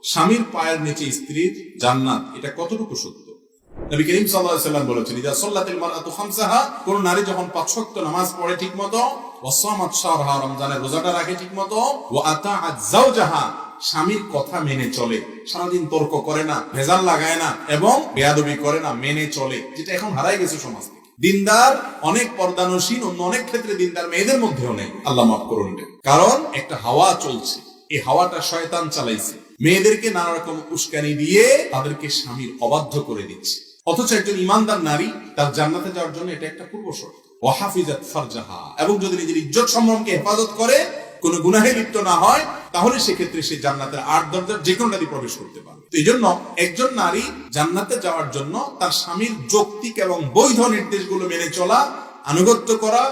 স্বামীর পায়ের নিচে স্ত্রীর জান্নাত, এটা কতটুকু সত্য? নবী করিম সাল্লাল্লাহু আলাইহি ওয়াসাল্লাম বলেছেন, ইযা সাল্লাতিল মারআতু খামসাহা, কোন নারী যখন 5 ওয়াক্ত নামাজ পড়ে ঠিকমতো, ওয়া সামাত শাহরাহা, রমজানের রোজাটা রাখে ঠিকমতো, ওয়া আতাআত যাওজাহা, স্বামীর কথা মেনে চলে, সারাদিন তর্ক করে না, ভেজাল লাগায় না এবং বেয়াদবি করে না, মেনে চলে, যেটা এখন হারাই গেছে সমাজ থেকে। দিনদার অনেক পর্দানসীন অন্য অনেক ক্ষেত্রে দিনদার মেয়েদের মধ্যেও নেই, আল্লাহ মাফ করুন। কারণ একটা হাওয়া চলছে, এই হাওয়াটা শয়তান চালাইছে, মেয়েদেরকে নানা রকম উস্কানি দিয়ে তাদেরকে স্বামীর অবাধ্য করে দিচ্ছে। অথচ একজন ইমানদার নারী তার জান্নাতে যাওয়ার জন্য এটা একটা পূর্ব শর্ত। ওয়া হাফিজাত ফারজাহা, এবং যদি নিজের ইজ্জত সম্মানকে হেফাজত করে, কোনো গুনাহে লিপ্ত না হয়, তাহলে সেক্ষেত্রে সে জান্নাতের 8 দরজার যে কোনোটা দিয়ে প্রবেশ করতে পারে। এই জন্য একজন নারী জান্নাতে যাওয়ার জন্য তার স্বামীর যৌক্তিক এবং বৈধ নির্দেশগুলো মেনে চলা, আনুগত্য করা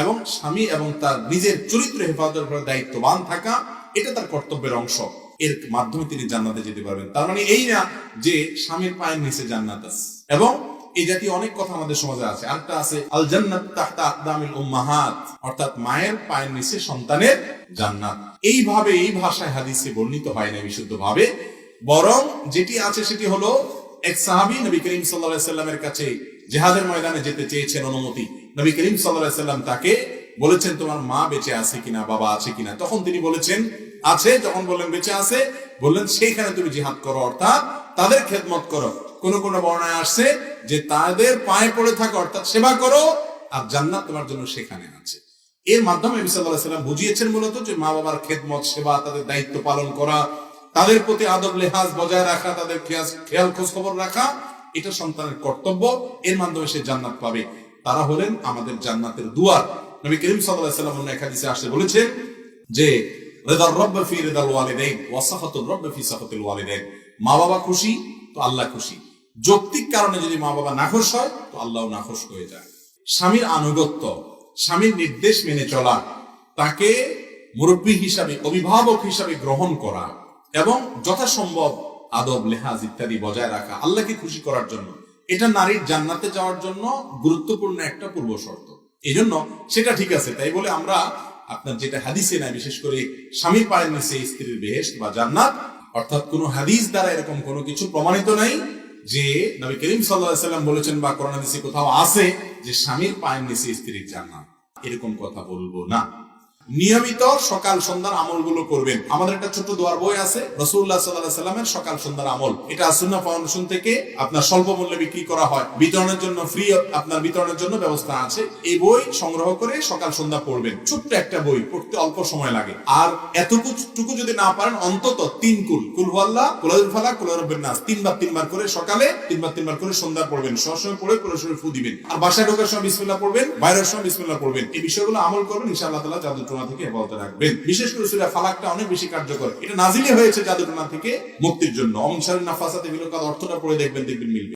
এবং স্বামী এবং তার নিজের চরিত্র হেফাজত করার দায়িত্ববান থাকা, এটা তার কর্তব্যের অংশ। এর মাধ্যমে তিনি জান্নাতে যেতে পারবেন। তার মানে এই না যে স্বামীর পায়ের নিচে জান্নাত আছে। এবং এই জাতীয় অনেক কথা আমাদের সমাজে আছে। আরেকটা আছে আল জান্নাত তাহতা আকদামিল উম্মাহাত, অর্থাৎ মায়ের পায়ের নিচে সন্তানের জান্নাত। এইভাবে এই ভাষায় হাদিসে বর্ণিত হয় না বিশুদ্ধ ভাবে, বরং যেটি আছে সেটি হলো, এক সাহাবী নবী করিম সাল্লাল্লাহু আলাইহি সাল্লামের কাছে জিহাদের ময়দানে যেতে চেয়েছেন অনুমতি। নবী করিম সাল্লাল্লাহু আলাইহি সাল্লাম তাকে বলেছেন, তোমার মা বেঁচে আছে কিনা, বাবা আছে কিনা? তখন তিনি বলেছেন আছে। যখন বললেন বেঁচে আছে, বললেন সেইখানে তুমি জিহাদ করো, অর্থাৎ তাদের খেদমত করো। কোন কোন বর্ণনায় আসছে যে তাদের পায়ে পড়ে থাকো, অর্থাৎ সেবা করো, আর জান্নাত তোমার জন্য সেখানে আছে। এর মাধ্যমে নবী সাল্লাল্লাহু আলাইহি সাল্লাম বুঝিয়েছেন মূলত যে মা বাবার খেদমত, সেবা, তাদের দায়িত্ব পালন করা, তাদের প্রতি আদব লেহাজ বজায় রাখা, তাদের খেয়াল খোঁজ খবর রাখা, এটা সন্তানের কর্তব্য। এর মাধ্যমে সে জান্নাত পাবে। তারা হলেন আমাদের জান্নাতের দুয়ার। নবী করিম সাল্লাল্লাহু আলাইহি সাল্লাম এক হাদিসে আসছে বলেছেন যে রিদার রাব্ব ফি রিদাল ওয়ালিদাইন ওয়া সাখাতুর রাব্ব ফি সাখাতিল ওয়ালিদাইন, মা বাবা খুশি তো আল্লাহ খুশি। যৌক্তিক কারণে যদি মা বাবা নাখোশ হয় তো আল্লাহও নাখোশ হয়ে যায়। স্বামীর আনুগত্য, স্বামীর নির্দেশ মেনে চলা, তাকে মুরব্বী হিসাবে, অভিভাবক হিসাবে গ্রহণ করা এবং যথাসম্ভব আদব লেহাজ ইত্যাদি বজায় রাখা আল্লাহকে খুশি করার জন্য, এটা নারীর জান্নাতে যাওয়ার জন্য গুরুত্বপূর্ণ একটা পূর্ব শর্ত। এই জন্য সেটা ঠিক আছে তাই বলে আমরা আপনার যেটা হাদিসে নাই, বিশেষ করে স্বামীর পায়ের নিচে স্ত্রীর বেহেশত বা জান্নাত, অর্থাৎ কোন হাদিস দ্বারা এরকম কোনো কিছু প্রমাণিত নাই যে নবী করিম সাল্লাল্লাহু আলাইহি সাল্লাম বলেছেন বা কোরআন হাদিসে কোথাও আছে যে স্বামীর পায়ের নিচে স্ত্রীর জান্নাত, এরকম কথা বলবো না। নিয়মিত সকাল সন্ধ্যার আমলগুলো করবেন। আমাদের একটা ছোট দোয়ার বই আছে, রাসূলুল্লাহ সাল্লাল্লাহু আলাইহি সাল্লামের সকাল সন্ধ্যার আমল। এটা সুন্নাহ ফাউন্ডেশন থেকে আপনার স্বল্প মূল্যে বিক্রি করা হয়, বিতরণের জন্য ফ্রি, আপনার বিতরণের জন্য ব্যবস্থা আছে। এই বই সংগ্রহ করে সকাল সন্ধ্যা পড়বেন। ছোট্ট একটা বই, পড়তে অল্প সময় লাগে। আর এতটুকু যদি না পারেন, অন্তত 3 কুল হুয়াল্লাহ, কুল আউযু ফালাক, কুল রাব্বিন নাস 3বার করে সকালে, 3বার করে সন্ধ্যা পড়বেন। সবসময় পড়ে পুরোপুরি ফু দিবেন। আর বাসায় ঢোকার সময় বিসমিল্লাহ পড়বেন, বাইরের সময় বিসমিল্লাহ পড়বেন। এই বিষয়গুলো আমল করবেন, ইনশাআল্লাহ তাআলা জাদুটোনা থেকে হেফাজত রাখবেন। বিশেষ করে সূরা ফালাকটা অনেক বেশি কার্যকর। এটা নাজিলই হয়েছে জাদুটোনা থেকে মুক্তির জন্য। অমসারিন নাফাসাতে বিল উকাদ, অর্থটা পড়ে দেখবেন মিলবে।